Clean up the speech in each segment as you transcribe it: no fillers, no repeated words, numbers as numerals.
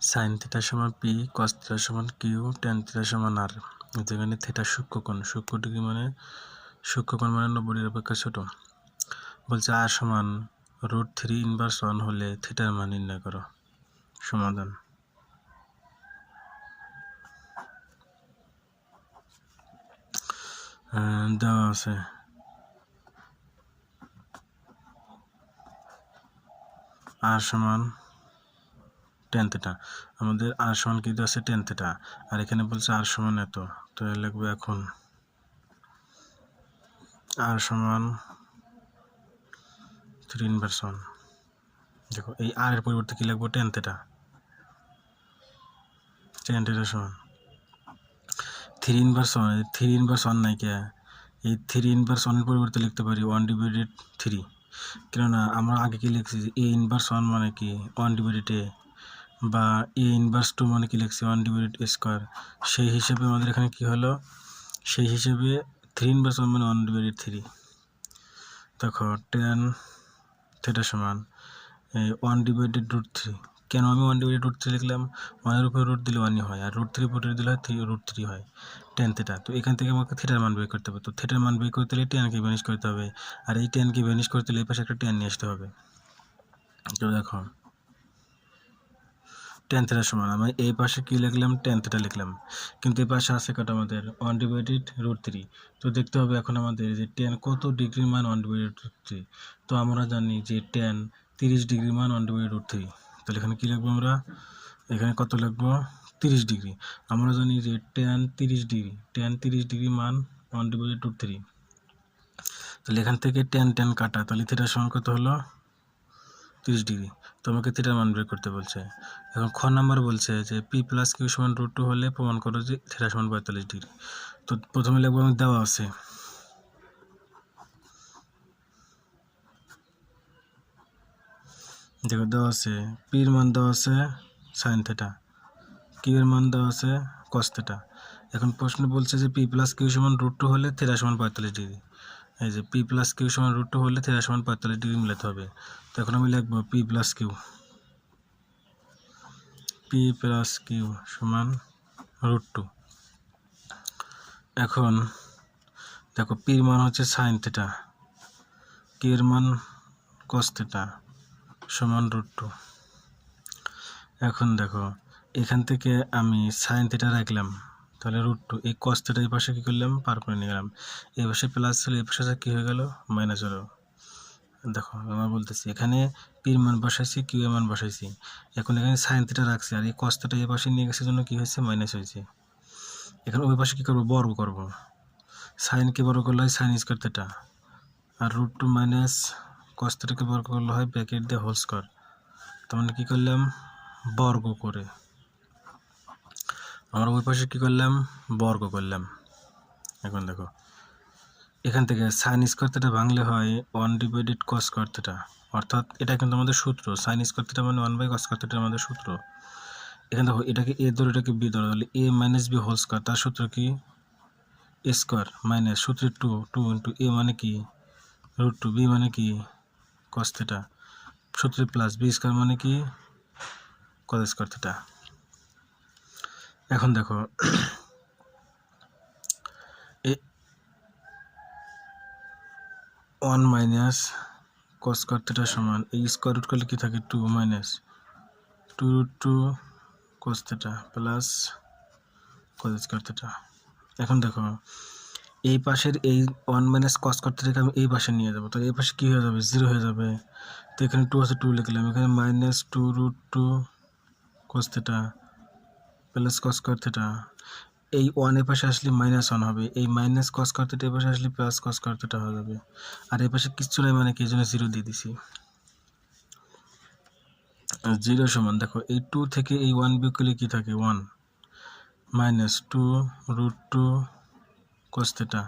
Sine theta সমান P, cos theta সমান Q, tan theta সমান আর। যেখানে থিটা সূক্ষ্মকোণ, সূক্ষ্ম ডিগ্রি মানে সূক্ষ্মকোণ মানে 90 অপেক্ষা ছোট। বলছে আর সমান √3 ইনভার্স 1 হলে থিটার মান নির্ণয় করো। সমাধান। দেওয়া আছে আর সমান ট্যান থিটা, আমাদের আর সমান কি দেওয়া আছে ট্যান থিটা, আর এখানে বলছে আর সমান এত, তো লিখবো এখন আর সমান 3 ইনভার্স 1। দেখো এই আর এর পরিবর্তে কি লিখবো ট্যান থিটা, ট্যান থিটা সমান 3 ইনভার্স 1, 3 ইনভার্স 1 নাই কে, এই 3 ইনভার্স 1 এর পরিবর্তে লিখতে পারি 1/3, কেননা আমরা আগে কি লিখছি যে এ ইনভার্স 1 মানে কি 1/a, বা এ ইনভার্স 2 মানে কি লিখছি 1/a²। সেই হিসেবে আমাদের এখানে কি হলো, সেই হিসেবে 3 ইনভার্স 1 মানে 1/3। দেখো ট্যান থিটা সমান 1/√3। কেন আমি 1/√3 লিখলাম, 1 এর উপরে রুট দিলে 1ই হয়, আর √3 উপরে দিলে হয় √3 হয় ট্যান থিটা। তো এখান থেকে আমাকে থিটার মান বের করতে হবে, তো থিটার মান বের করতে হলে ট্যানকে ভ্যানিশ করতে হবে, আর এই ট্যানকে ভ্যানিশ করতে হলে এই পাশে একটা ট্যান নিয়ে আসতে হবে। তো দেখো ট্যান থিটা সমান আমি এই পাশে কি লিখলাম ট্যান থিটা লিখলাম, কিন্তু এই পাশে আছে কত আমাদের 1/√3। তো দেখতে হবে এখন আমাদের যে ট্যান কত ডিগ্রির মান 1/√3। তো আমরা জানি যে ট্যান 30 ডিগ্রির মান 1/√3। তাহলে এখানে কি লিখবো আমরা, এখানে কত লিখবো 30 ডিগ্রি। আমরা জানি যে ট্যান 30 ডিগ্রি, ট্যান 30 ডিগ্রি মান 1/√3। তাহলে এখান থেকে ট্যান কাটা, তাহলে থিটা সমান কত হলো 30 ডিগ্রি। তোমাকে থিটার মান বের করতে বলছে। এখন খ নাম্বার বলছে যে পি প্লাস কিউ সমান √2 হলে প্রমাণ করো যে থিটা সমান 45 ডিগ্রি। তো প্রথমে লিখবো আমি দেওয়া আছে, দেখো দেওয়া আছে পির মান দেওয়া আছে সাইন থিটা, কিউ এর মান দেওয়া আছে কস থিটা। এখন প্রশ্ন বলছে যে পি প্লাস কিউ সমান √2 হলে থিটা সমান 45 ডিগ্রি। এই যে পি প্লাস কিউ সমান √2 হলে থিটা সমান 45 ডিগ্রি মিলাতে হবে। তো এখন আমি লিখবো পি প্লাস কিউ সমান √2। এখন দেখো পির মান হচ্ছে সাইন থিটা, কিউ এর মান কস থিটা সমান √2। এখন দেখো এখান থেকে আমি সাইন থিটা রাখলাম, তাহলে √2, এই কস থিটা এই পাশে কী করলাম পার করে নিয়ে গেলাম, এই পাশে প্লাস ছিল এই পাশে কী হয়ে গেল মাইনাস হলো। দেখো আমরা বলতেছি এখানে পির মান বসাইছি, কিউ এর মান বসাইছি, এখন এখানে সাইন থিটা রাখছি, আর এই কস থিটা এই পাশে নিয়ে গেছে জন্য কী হয়েছে মাইনাস হয়েছে। এখন ওই পাশে কী করবো বর্গ করবো, সাইনকে বর্গ করলে হয় সাইন স্কয়ার থিটা, আর √2 মাইনাস কস থিটাকে বর্গ করলে হয় ব্র্যাকেট দিয়ে হোল স্কয়ার। তাহলে কী করলাম বর্গ করে, আমরা ওই পাশে কী করলাম বর্গ করলাম। এখন দেখো এখান থেকে সাইন স্কয়ার থিটা ভাঙলে হয় 1/cos স্কয়ার থিটা, অর্থাৎ এটা কিন্তু আমাদের সূত্র, সাইন স্কয়ার থিটা মানে 1/cos স্কয়ার থিটা আমাদের সূত্র। এখানে দেখো এটাকে এ ধরে এটাকে বি ধরে, তাহলে a minus b whole square, তার সূত্র কি এ স্কয়ার মাইনাস সূত্রে 2 ইন্টু এ মানে কি √2, বি মানে কি cos থিটা, সূত্রে প্লাস বি স্কয়ার মানে কি cos স্কয়ার থিটা। এখন দেখো এ 1 মাইনাস cos স্কয়ার থিটা সমান এই স্কয়ার রুট করলে কি থাকে 2 minus 2√2 cos theta plus cos square theta. এখন দেখো এই পাশের এই 1 মাইনাস cos স্কয়ার থিটাকে আমি এই পাশে নিয়ে যাবো, তো এই পাশে কী হয়ে যাবে 0 হয়ে যাবে। তো এখানে 2 আছে 2 লিখলাম, এখানে minus 2√2 cos theta plus cos square theta. এই 1 এর পাশে আসলে -1 হবে, এই মাইনাস cos স্কয়ার থিটা এর পাশে আসলে প্লাস cos স্কয়ার থিটা হয়ে যাবে, আর এই পাশে কিচ্ছু নাই মানে কি এই জন্য 0 দিয়ে দিছি। 0 সমান দেখো এই 2 থেকে এই 1 বিয়োগ করলে কি থাকে 1 মাইনাস 2√2 cos থিটা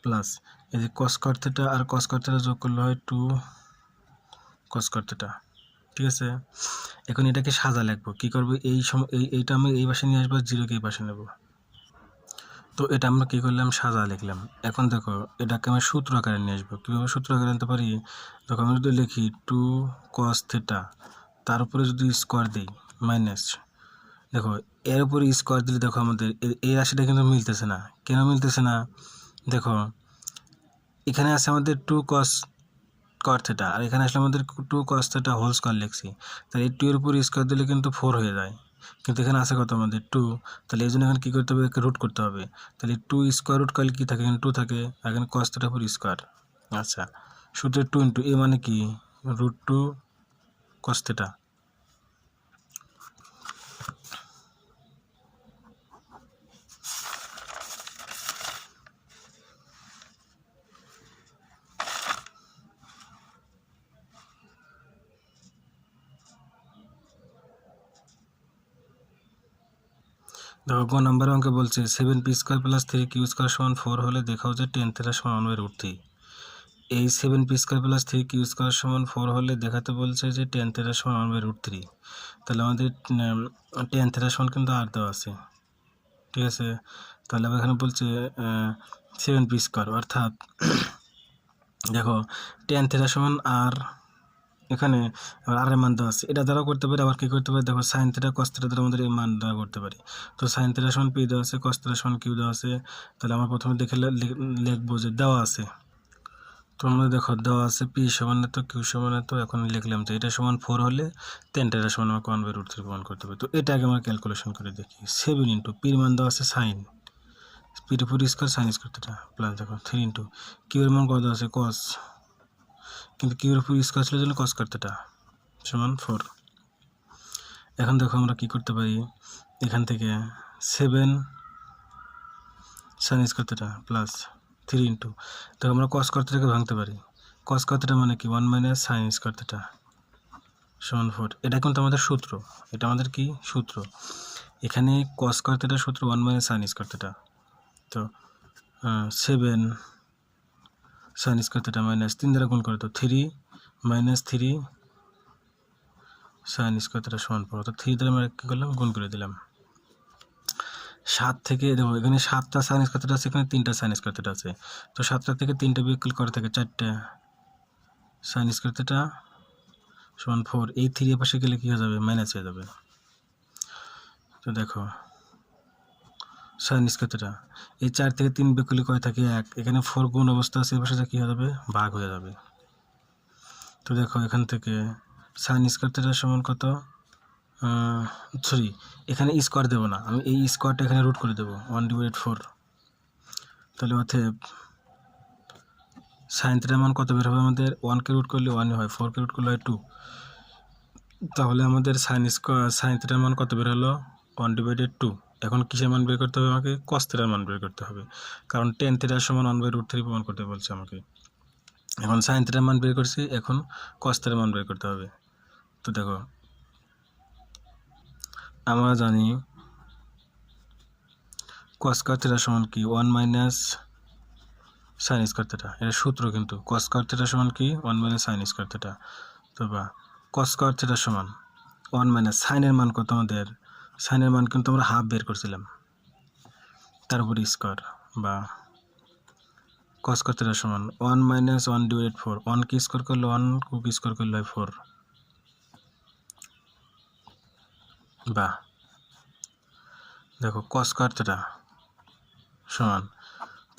প্লাস এই যে cos স্কয়ার থিটা আর cos স্কয়ার থিটা যোগ করলে হয় 2 cos স্কয়ার থিটা। ঠিক আছে, এখন এটাকে সাজা লিখবো, কী করবো এই সময় এইটা আমি এই পাশে নিয়ে আসবো, 0কে এই পাশে নেব। তো এটা আমরা কী করলাম সাজা লিখলাম। এখন দেখো এটাকে আমি সূত্র আকারে নিয়ে আসবো, কীভাবে সূত্র আকারে আনতে পারি, দেখো আমি যদি লিখি 2 cos থিটা তার উপরে যদি স্কোয়ার দিই মাইনাস দেখো এর উপর স্কোয়ার দিলে দেখো আমাদের এই রাশিটা কিন্তু মিলতেছে না। কেন মিলতেছে না? দেখো এখানে আছে আমাদের 2 cos থিটা, আর এখানে আসলে আমাদের 2 cos থিটা হোল স্কোয়ার লিখছি। তাহলে এই 2 এর উপর স্কোয়ার দিলে কিন্তু 4 হয়ে যায়, কিন্তু এখানে আছে কত আমাদের 2। তাহলে এই জন্য এখানে কী করতে হবে? একে রুট করতে হবে। তাহলে 2 স্কোয়ার রুট করলে কী থাকে? এখানে 2 থাকে, আর এখানে cos থিটার উপর স্কোয়ার। আচ্ছা, সূত্রে 2 ইন্টু এ মানে কি √2 cos থিটা। দেখো গ নাম্বার অঙ্কে বলছে 7p² + 3q² = 4 হলে দেখাও যে tan থিটা সমান 1/√3। এই 7p² + 3q² = 4 হলে দেখাতে বলছে যে tan থিটা সমান 1/√3। তাহলে আমাদের tan থিটা সমান কিন্তু আর দেওয়া আছে, ঠিক আছে। তাহলে আবার এখানে বলছে 7p², অর্থাৎ দেখো tan থিটা সমান আর, এখানে আর এর মান দেওয়া আছে, এটা দ্বারাও করতে পারি। আবার কী করতে পারি? দেখো sin থিটা cos থিটা দ্বারা আমাদের এই মান দ্বারা করতে পারি। তো sin থিটা সমান p দেওয়া আছে, cos থিটা সমান q দেওয়া আছে। তাহলে আমরা প্রথমে দেখে লিখবো যে দেওয়া আছে। তো আমরা দেখো দেওয়া আছে p সমান এত, q সমান এত। এখন লিখলাম যে এটা সমান 4 হলে tan থিটা সমান আমাকে 1/√3 প্রমাণ করতে হবে। তো এটা আগে আমরা ক্যালকুলেশন করে দেখি। 7 ইন্টু p এর মান দেওয়া আছে sin, p এর উপর square sin square theta, plus দেখো 3 ইন্টু q এর মান কত দেওয়া আছে cos, কিন্তু q এর উপর স্কোয়ার ছিল জন্য cos স্কোয়ার থিটা সমান 4। এখন দেখো আমরা কি করতে পারি? এখান থেকে 7 sin square theta plus 3 into, দেখো আমরা cos স্কোয়ার থিটাকে ভাঙতে পারি। cos স্কোয়ার থিটা মানে কি 1 - sin স্কোয়ার থিটা সমান 4। এটা কিন্তু আমাদের সূত্র, এটা আমাদের কি সূত্র। এখানে cos স্কোয়ার থিটার সূত্র 1 - sin স্কোয়ার থিটা। তো 7 sin স্কোয়ার থিটা মাইনাস 3 দ্বারা গুণ করে, তো 3 - 3 sin স্কোয়ার থিটা সমান 4। তো 3 দ্বারা আমরা কী করলাম? গুণ করে দিলাম। 7 থেকে দেখো এখানে 7টা sin স্কোয়ার থিটা আছে, এখানে 3টা sin স্কোয়ার থিটা আছে। তো 7টা থেকে 3টা বিয়োগ করে থাকে 4টা sin স্কোয়ার থিটা সমান 4। এই 3 এর পাশে গেলে কী হয়ে যাবে? মাইনাস হয়ে যাবে। তো দেখো sin স্কোয়ার থিটা, এই 4 থেকে 3 বিয়োগ করলে কয় থাকে 1, এখানে 4 গুণ অবস্থা আছে, এই পাশে কী হয়ে যাবে? ভাগ হয়ে যাবে। তো দেখো এখান থেকে sin স্কোয়ার থিটা সমান কত? সরি, এখানে স্কোয়ার দেবো না, আমি এই স্কোয়ারটা এখানে রুট করে দেবো 1/4। তাহলে অতএব সাইন থিটার মান কত বের হবে আমাদের? 1কে রুট করলে 1 হয়, 4কে রুট করলে হয় 2। তাহলে আমাদের সাইন থিটার মান কত বের হলো? 1/2। এখন কিসের মান বের করতে হবে আমাকে? cos থিটার মান বের করতে হবে, কারণ tan থিটার সমান 1/√3 প্রমাণ করতে বলছে আমাকে। এখন সাইন থিটার মান বের করছি, এখন cos থিটার মান বের করতে হবে। তো দেখো আমরা জানি cos স্কয়ার থিটা সমান কি 1 - sin স্কয়ার থিটা, এটা সূত্র কিন্তু। cos স্কয়ার থিটা সমান কি 1 - sin স্কয়ার থিটা। তো বা cos স্কয়ার থিটা সমান 1 - sin এর মান কত আমাদের? sin এর মান কিন্তু আমরা হাফ বের করছিলাম, তার উপর স্কয়ার, বা cos স্কয়ার থিটা সমান 1 - 1/4। 1 কে স্কয়ার করলে 1, 2 কে স্কয়ার করলে হয় 4। বা দেখো cos স্কয়ার থিটা সমান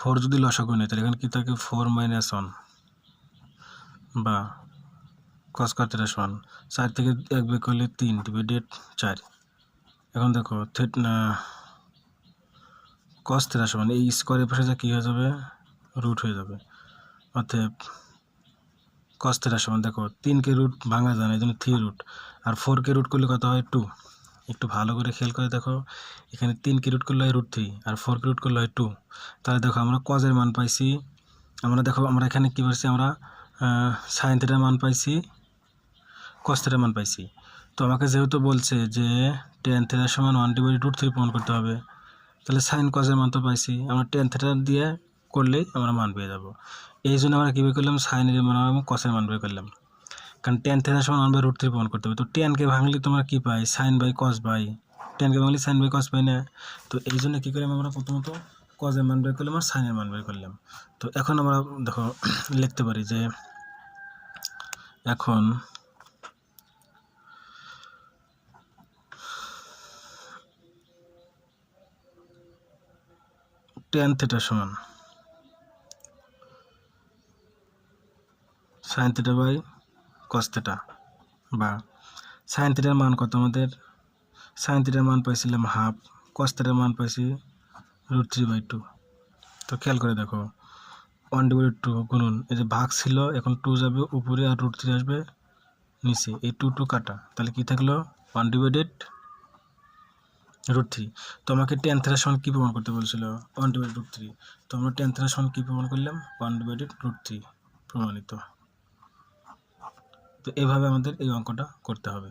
4 যদি লসাগু নেই তাহলে এখানে কি থাকে? 4 - 1, বা cos স্কয়ার থিটা সমান 4 থেকে 1 বিয়োগ করলে 3/4। এখন দেখো cos থিটা সমান এই স্কয়ারের পাশে যা কী হয়ে যাবে? রুট হয়ে যাবে। অতএব cos থিটা সমান, দেখো 3কে রুট ভাঙা যায় না, এই জন্য 3 রুট, আর 4কে রুট করলে কত হয়? 2। একটু ভালো করে খেয়াল করে দেখো, এখানে 3কে রুট করলে হয় √3, আর 4কে রুট করলে হয় 2। তাহলে দেখো আমরা cos এর মান পাইছি, আমরা দেখো আমরা এখানে কী পাইছি? আমরা সাইন থিটার মান পাইছি, cos থিটার মান পাইছি। তো আমাকে যেহেতু বলছে যে tan থিটা সমান 1/√3 প্রমাণ করতে হবে, তাহলে সাইন cos এর মান তো পাইছি, আমরা tan থিটা দিয়ে করলেই আমরা মান পেয়ে যাব। এই জন্য আমরা কী বের করলাম? সাইনের মান এবং cos এর মান বের করলাম, কারণ tan থিটা সমান 1/√3 প্রমাণ করতে হবে। তো tan-কে ভাঙলে তোমরা কী পাই? সাইন বাই cos বাই, tan-কে ভাঙলে সাইন বাই cos পাই না। তো এই জন্য কী করলাম? আমরা প্রথমত cos এর মান বের করলাম আর সাইনের মান বের করলাম। তো এখন আমরা দেখো লিখতে পারি যে এখন tan থিটা সমান sin theta by cos theta, বা sin থিটার মান কত আমাদের, sin থিটার মান পাইছিলাম হাফ, cos থিটার মান পাইছি √3/2। তো খেয়াল করে দেখো 1/2 গুণন, এই যে ভাগ ছিল এখন 2 যাবে উপরে আর √3 আসবে নিচে, এই 2 কাটা, তাহলে কি থাকলো 1/√3। তো আমাকে tan থিটা সমান কি প্রমাণ করতে বলছিল 1/√3, তো আমরা tan থিটা সমান কি প্রমাণ করলাম 1/√3 প্রমাণিত। তো এভাবে আমাদের এই অঙ্কটা করতে হবে।